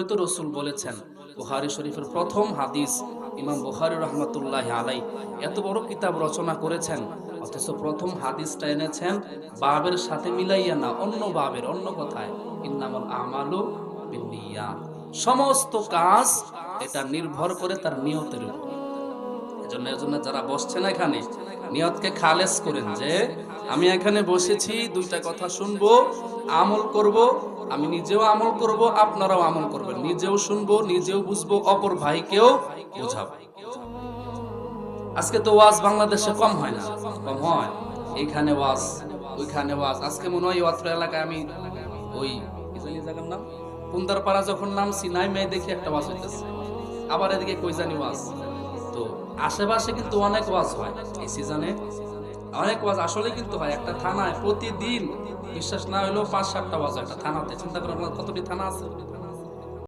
তো রসুল বলেছেন, বুখারী শরীফের প্রথম হাদিস, ইমাম বুখারী রহমতুল্লাহি আলাইহি এত বড় কিতাব রচনা করেছেন, অথচ প্রথম হাদিসটা এনেছেন বাবের সাথে মিলাইয়া না, অন্য বাবের, অন্য কথায়, ইন্নামাল আমালু বিন্নিয়াত, সমস্ত কাজ এটা নির্ভর করে তার নিয়তের উপর। এজন্য যারা বসছেন এখানে, নিয়তকে খালেস করেন যে আমি এখানে বসেছি দুইটা কথা শুনবো, আমল করব, আমি নিজেও আমল করব, আপনারাও আমল করবেন, নিজেও শুনবো, নিজেও বুঝবো, অপর ভাইকেও বোঝাবো। আজকে তো ওয়াজ বাংলাদেশে কম হয় না, কম হয়, এইখানে ওয়াজ, ওইখানে ওয়াজ। আজকে মনে হয় অত্র এলাকায় আমি ওই কি জানি জায়গার নাম, কুন্দারপাড়া যখন নামছি, নাই মেয়ে দেখি একটা ওয়াজ হইতেছে, আবার এদিকে কই জানি ওয়াজ। তো আশেপাশে কিন্তু অনেক ওয়াজ হয় এই সিজনে, অনেক ওয়াজ আসলে কিন্তু হয়। একটা থানায় প্রতিদিন, বিশ্বাস না হইলেও ৫-৭টা ওয়াজ একটা থানাতে। চিন্তা করেন কতটি থানা আছে।